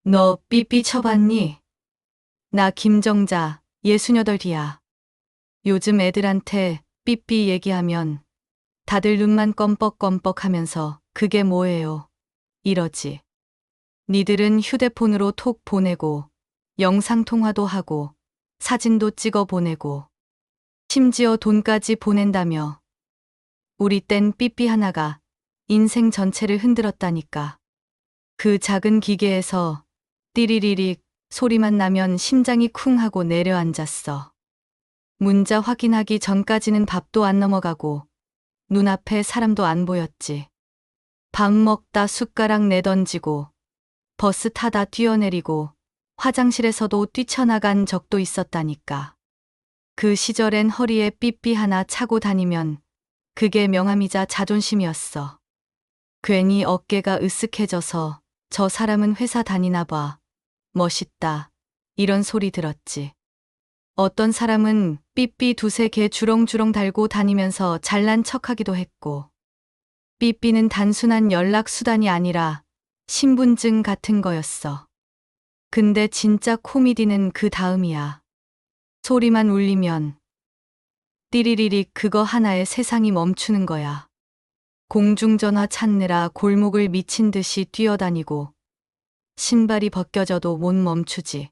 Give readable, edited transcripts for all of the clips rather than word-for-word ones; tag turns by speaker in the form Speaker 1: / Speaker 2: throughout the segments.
Speaker 1: 너 삐삐 쳐봤니? 나 김정자, 68이야. 요즘 애들한테 삐삐 얘기하면 다들 눈만 껌뻑껌뻑 하면서 그게 뭐예요? 이러지. 니들은 휴대폰으로 톡 보내고 영상통화도 하고 사진도 찍어 보내고 심지어 돈까지 보낸다며. 우리 땐 삐삐 하나가 인생 전체를 흔들었다니까. 그 작은 기계에서 띠리리릭 소리만 나면 심장이 쿵 하고 내려앉았어. 문자 확인하기 전까지는 밥도 안 넘어가고 눈앞에 사람도 안 보였지. 밥 먹다 숟가락 내던지고 버스 타다 뛰어내리고 화장실에서도 뛰쳐나간 적도 있었다니까. 그 시절엔 허리에 삐삐 하나 차고 다니면 그게 명함이자 자존심이었어. 괜히 어깨가 으쓱해져서 저 사람은 회사 다니나 봐. 멋있다. 이런 소리 들었지. 어떤 사람은 삐삐 두세 개 주렁주렁 달고 다니면서 잘난 척하기도 했고. 삐삐는 단순한 연락 수단이 아니라 신분증 같은 거였어. 근데 진짜 코미디는 그 다음이야. 소리만 울리면 띠리리릭 그거 하나에 세상이 멈추는 거야. 공중전화 찾느라 골목을 미친 듯이 뛰어다니고 신발이 벗겨져도 못 멈추지.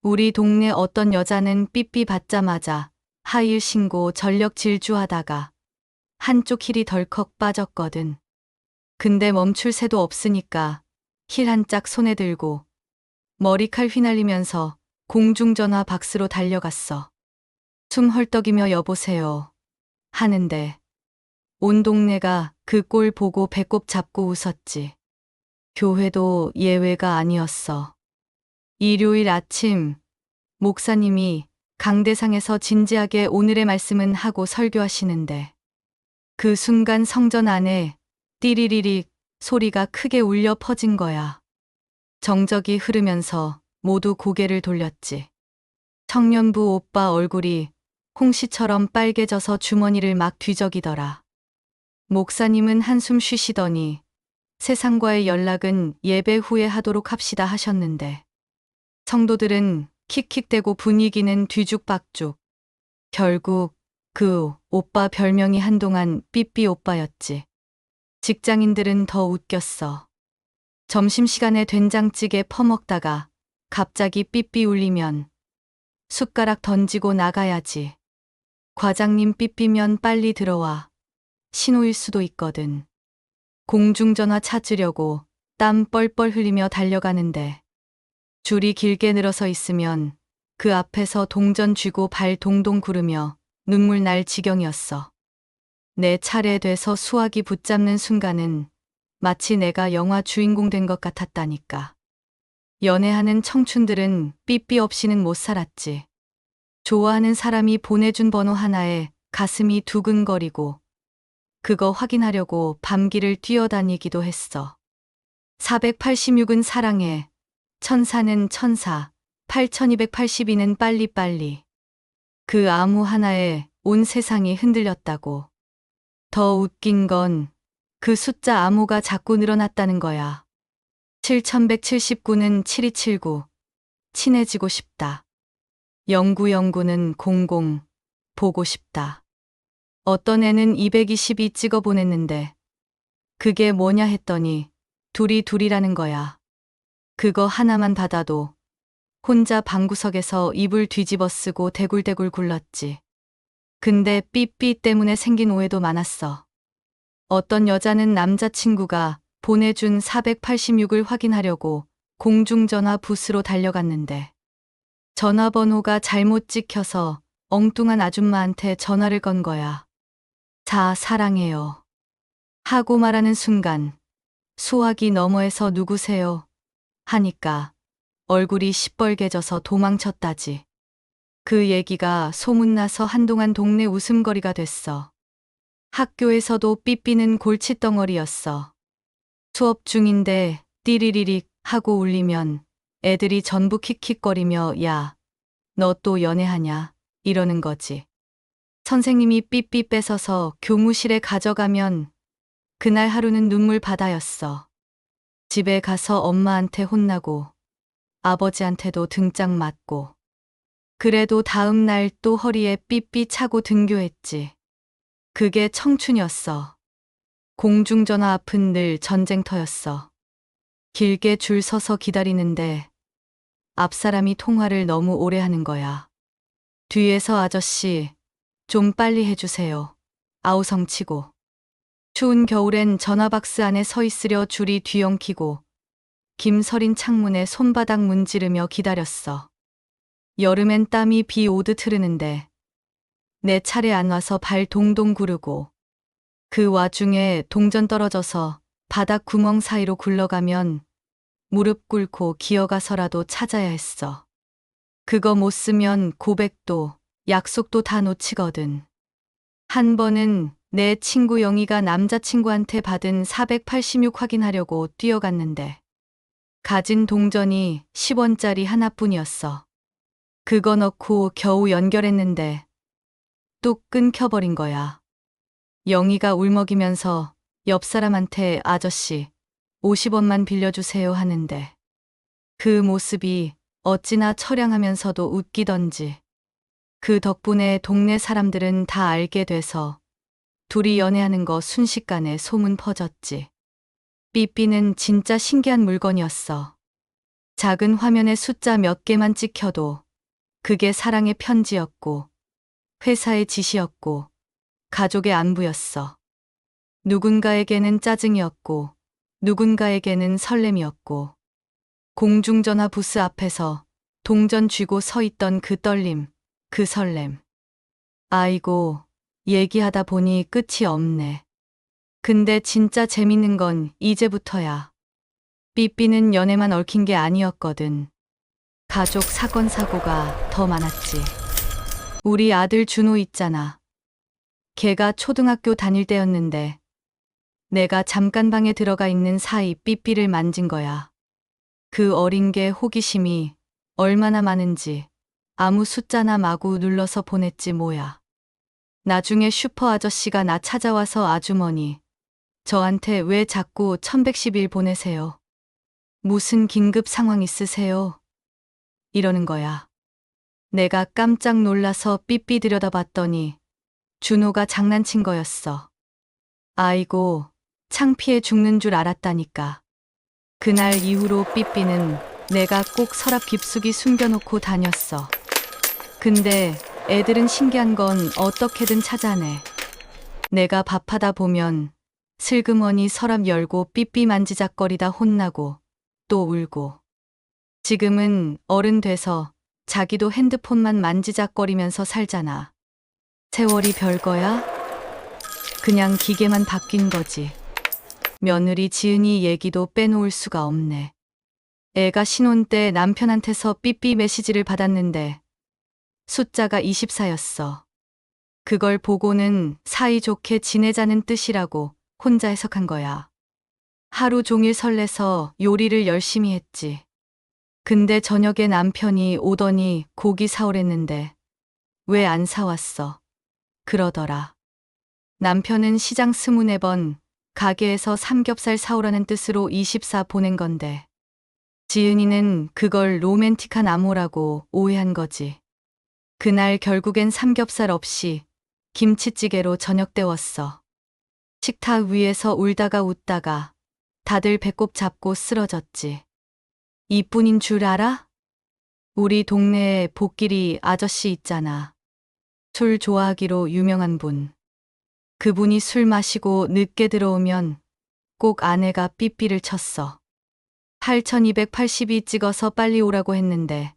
Speaker 1: 우리 동네 어떤 여자는 삐삐 받자마자 하일 신고 전력 질주하다가 한쪽 힐이 덜컥 빠졌거든. 근데 멈출 새도 없으니까 힐 한 짝 손에 들고 머리칼 휘날리면서 공중전화 박스로 달려갔어. 숨 헐떡이며 여보세요 하는데 온 동네가 그 꼴 보고 배꼽 잡고 웃었지. 교회도 예외가 아니었어. 일요일 아침 목사님이 강대상에서 진지하게 오늘의 말씀은 하고 설교하시는데 그 순간 성전 안에 띠리리릭 소리가 크게 울려 퍼진 거야. 정적이 흐르면서 모두 고개를 돌렸지. 청년부 오빠 얼굴이 홍시처럼 빨개져서 주머니를 막 뒤적이더라. 목사님은 한숨 쉬시더니 세상과의 연락은 예배 후에 하도록 합시다 하셨는데 성도들은 킥킥대고 분위기는 뒤죽박죽. 결국 그 오빠 별명이 한동안 삐삐 오빠였지. 직장인들은 더 웃겼어. 점심시간에 된장찌개 퍼먹다가 갑자기 삐삐 울리면 숟가락 던지고 나가야지. 과장님 삐삐면 빨리 들어와. 신호일 수도 있거든. 공중전화 찾으려고 땀 뻘뻘 흘리며 달려가는데 줄이 길게 늘어서 있으면 그 앞에서 동전 쥐고 발 동동 구르며 눈물 날 지경이었어. 내 차례 돼서 수화기 붙잡는 순간은 마치 내가 영화 주인공 된 것 같았다니까. 연애하는 청춘들은 삐삐 없이는 못 살았지. 좋아하는 사람이 보내준 번호 하나에 가슴이 두근거리고 그거 확인하려고 밤길을 뛰어다니기도 했어. 486은 사랑해, 천사는 천사, 8282는 빨리빨리. 그 아무 하나에 온 세상이 흔들렸다고. 더 웃긴 건 그 숫자 암호가 자꾸 늘어났다는 거야. 7179는 7279, 친해지고 싶다. 0909는 00, 보고 싶다. 어떤 애는 222 찍어 보냈는데 그게 뭐냐 했더니 둘이라는 거야. 그거 하나만 받아도 혼자 방구석에서 이불 뒤집어 쓰고 대굴대굴 굴렀지. 근데 삐삐 때문에 생긴 오해도 많았어. 어떤 여자는 남자친구가 보내준 486을 확인하려고 공중전화 부스로 달려갔는데 전화번호가 잘못 찍혀서 엉뚱한 아줌마한테 전화를 건 거야. 자, 사랑해요. 하고 말하는 순간 수화기 너머에서 누구세요? 하니까 얼굴이 시뻘개져서 도망쳤다지. 그 얘기가 소문나서 한동안 동네 웃음거리가 됐어. 학교에서도 삐삐는 골칫덩어리였어. 수업 중인데 띠리리릭 하고 울리면 애들이 전부 킥킥거리며 야, 너 또 연애하냐? 이러는 거지. 선생님이 삐삐 뺏어서 교무실에 가져가면 그날 하루는 눈물 바다였어. 집에 가서 엄마한테 혼나고 아버지한테도 등짝 맞고. 그래도 다음 날 또 허리에 삐삐 차고 등교했지. 그게 청춘이었어. 공중전화 앞은 늘 전쟁터였어. 길게 줄 서서 기다리는데 앞사람이 통화를 너무 오래 하는 거야. 뒤에서 아저씨, 좀 빨리 해주세요. 아우성치고. 추운 겨울엔 전화박스 안에 서 있으려 줄이 뒤엉키고 김서린 창문에 손바닥 문지르며 기다렸어. 여름엔 땀이 비 오듯 흐르는데 내 차례 안 와서 발 동동 구르고 그 와중에 동전 떨어져서 바닥 구멍 사이로 굴러가면 무릎 꿇고 기어가서라도 찾아야 했어. 그거 못 쓰면 고백도 약속도 다 놓치거든. 한 번은 내 친구 영희가 남자친구한테 받은 486 확인하려고 뛰어갔는데 가진 동전이 10원짜리 하나뿐이었어. 그거 넣고 겨우 연결했는데 뚝 끊겨버린 거야. 영희가 울먹이면서 옆 사람한테 아저씨 50원만 빌려주세요 하는데 그 모습이 어찌나 처량하면서도 웃기던지. 그 덕분에 동네 사람들은 다 알게 돼서 둘이 연애하는 거 순식간에 소문 퍼졌지. 삐삐는 진짜 신기한 물건이었어. 작은 화면에 숫자 몇 개만 찍혀도 그게 사랑의 편지였고 회사의 지시였고 가족의 안부였어. 누군가에게는 짜증이었고 누군가에게는 설렘이었고 공중전화 부스 앞에서 동전 쥐고 서 있던 그 떨림, 그 설렘. 아이고, 얘기하다 보니 끝이 없네. 근데 진짜 재밌는 건 이제부터야. 삐삐는 연애만 얽힌 게 아니었거든. 가족 사건 사고가 더 많았지. 우리 아들 준호 있잖아. 걔가 초등학교 다닐 때였는데 내가 잠깐 방에 들어가 있는 사이 삐삐를 만진 거야. 그 어린 게 호기심이 얼마나 많은지 아무 숫자나 마구 눌러서 보냈지 뭐야. 나중에 슈퍼 아저씨가 나 찾아와서 아주머니, 저한테 왜 자꾸 1111 보내세요? 무슨 긴급 상황 있으세요? 이러는 거야. 내가 깜짝 놀라서 삐삐 들여다봤더니 준호가 장난친 거였어. 아이고, 창피해 죽는 줄 알았다니까. 그날 이후로 삐삐는 내가 꼭 서랍 깊숙이 숨겨놓고 다녔어. 근데 애들은 신기한 건 어떻게든 찾아내. 내가 밥하다 보면 슬그머니 서랍 열고 삐삐 만지작거리다 혼나고 또 울고. 지금은 어른 돼서 자기도 핸드폰만 만지작거리면서 살잖아. 세월이 별거야? 그냥 기계만 바뀐 거지. 며느리 지은이 얘기도 빼놓을 수가 없네. 애가 신혼 때 남편한테서 삐삐 메시지를 받았는데 숫자가 24였어. 그걸 보고는 사이좋게 지내자는 뜻이라고 혼자 해석한 거야. 하루 종일 설레서 요리를 열심히 했지. 근데 저녁에 남편이 오더니 고기 사오랬는데 왜 안 사왔어? 그러더라. 남편은 시장 24번 가게에서 삼겹살 사오라는 뜻으로 24 보낸 건데 지은이는 그걸 로맨틱한 암호라고 오해한 거지. 그날 결국엔 삼겹살 없이 김치찌개로 저녁 때웠어. 식탁 위에서 울다가 웃다가 다들 배꼽 잡고 쓰러졌지. 이뿐인 줄 알아? 우리 동네에 복길이 아저씨 있잖아. 술 좋아하기로 유명한 분. 그분이 술 마시고 늦게 들어오면 꼭 아내가 삐삐를 쳤어. 8282 찍어서 빨리 오라고 했는데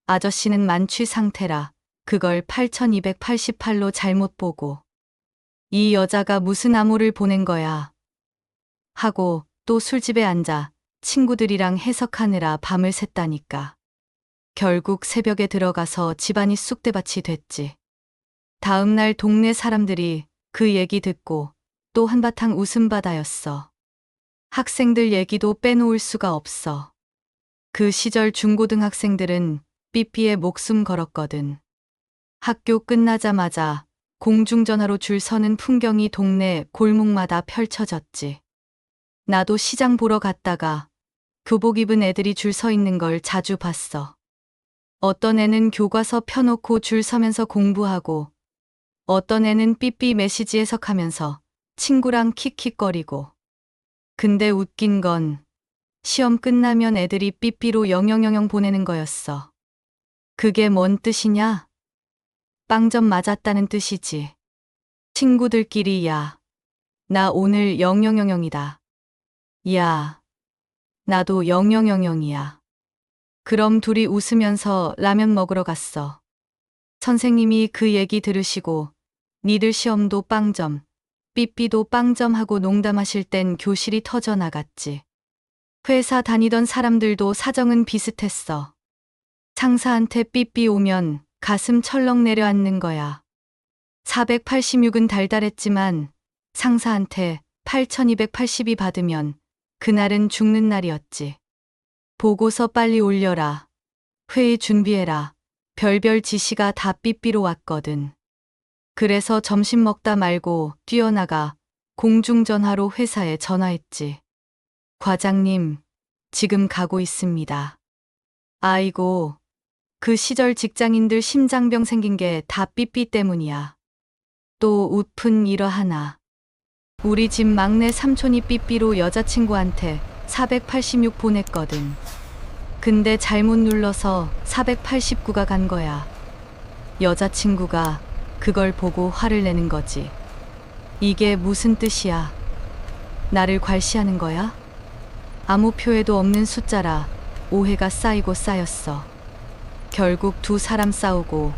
Speaker 1: 아저씨는 만취 상태라 그걸 8288로 잘못 보고 이 여자가 무슨 암호를 보낸 거야 하고 또 술집에 앉아 친구들이랑 해석하느라 밤을 샜다니까. 결국 새벽에 들어가서 집안이 쑥대밭이 됐지. 다음 날 동네 사람들이 그 얘기 듣고 또 한바탕 웃음바다였어. 학생들 얘기도 빼놓을 수가 없어. 그 시절 중고등학생들은 삐삐에 목숨 걸었거든. 학교 끝나자마자 공중전화로 줄 서는 풍경이 동네 골목마다 펼쳐졌지. 나도 시장 보러 갔다가 교복 입은 애들이 줄 서 있는 걸 자주 봤어. 어떤 애는 교과서 펴놓고 줄 서면서 공부하고, 어떤 애는 삐삐 메시지 해석하면서 친구랑 킥킥거리고. 근데 웃긴 건 시험 끝나면 애들이 삐삐로 영영영영 보내는 거였어. 그게 뭔 뜻이냐? 빵점 맞았다는 뜻이지. 친구들끼리 야, 나 오늘 영영영영이다. 야, 나도 영영영영이야. 그럼 둘이 웃으면서 라면 먹으러 갔어. 선생님이 그 얘기 들으시고 니들 시험도 빵점, 삐삐도 빵점 하고 농담하실 땐 교실이 터져 나갔지. 회사 다니던 사람들도 사정은 비슷했어. 상사한테 삐삐 오면 가슴 철렁 내려앉는 거야. 486은 달달했지만 상사한테 8282 받으면 그날은 죽는 날이었지. 보고서 빨리 올려라. 회의 준비해라. 별별 지시가 다 삐삐로 왔거든. 그래서 점심 먹다 말고 뛰어나가 공중전화로 회사에 전화했지. 과장님, 지금 가고 있습니다. 아이고, 그 시절 직장인들 심장병 생긴 게 다 삐삐 때문이야. 또 웃픈 일화 하나. 우리 집 막내 삼촌이 삐삐로 여자친구한테 486 보냈거든. 근데 잘못 눌러서 489가 간 거야. 여자친구가 그걸 보고 화를 내는 거지. 이게 무슨 뜻이야? 나를 괄시하는 거야? 아무 표에도 없는 숫자라 오해가 쌓이고 쌓였어. 결국 두 사람 싸우고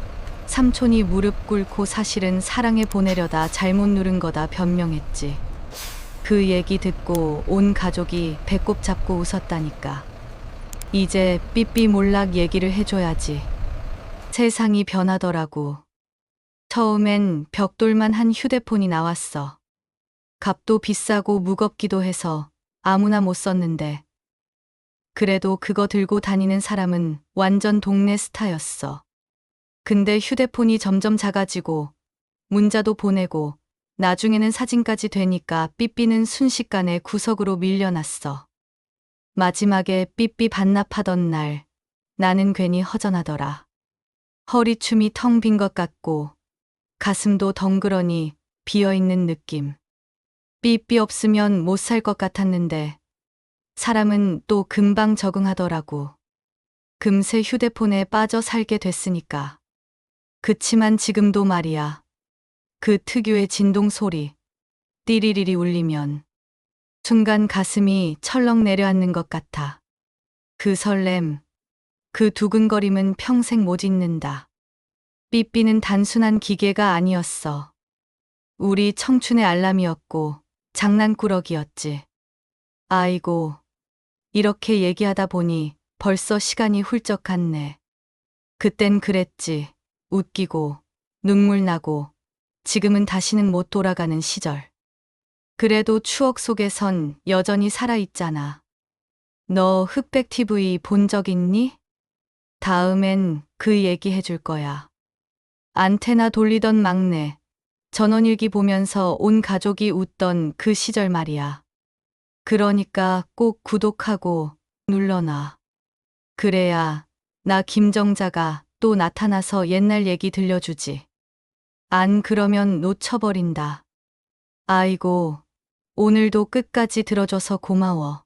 Speaker 1: 삼촌이 무릎 꿇고 사실은 사랑해 보내려다 잘못 누른 거다 변명했지. 그 얘기 듣고 온 가족이 배꼽 잡고 웃었다니까. 이제 삐삐 몰락 얘기를 해줘야지. 세상이 변하더라고. 처음엔 벽돌만 한 휴대폰이 나왔어. 값도 비싸고 무겁기도 해서 아무나 못 썼는데 그래도 그거 들고 다니는 사람은 완전 동네 스타였어. 근데 휴대폰이 점점 작아지고 문자도 보내고 나중에는 사진까지 되니까 삐삐는 순식간에 구석으로 밀려났어. 마지막에 삐삐 반납하던 날 나는 괜히 허전하더라. 허리춤이 텅 빈 것 같고 가슴도 덩그러니 비어있는 느낌. 삐삐 없으면 못 살 것 같았는데 사람은 또 금방 적응하더라고. 금세 휴대폰에 빠져 살게 됐으니까. 그치만 지금도 말이야. 그 특유의 진동 소리, 띠리리리 울리면 순간 가슴이 철렁 내려앉는 것 같아. 그 설렘, 그 두근거림은 평생 못 잊는다. 삐삐는 단순한 기계가 아니었어. 우리 청춘의 알람이었고 장난꾸러기였지. 아이고, 이렇게 얘기하다 보니 벌써 시간이 훌쩍 갔네. 그땐 그랬지. 웃기고 눈물 나고 지금은 다시는 못 돌아가는 시절. 그래도 추억 속에선 여전히 살아있잖아. 너 흑백 TV 본 적 있니? 다음엔 그 얘기 해줄 거야. 안테나 돌리던 막내, 전원일기 보면서 온 가족이 웃던 그 시절 말이야. 그러니까 꼭 구독하고 눌러놔. 그래야 나 김정자가 또 나타나서 옛날 얘기 들려주지. 안 그러면 놓쳐버린다. 아이고, 오늘도 끝까지 들어줘서 고마워.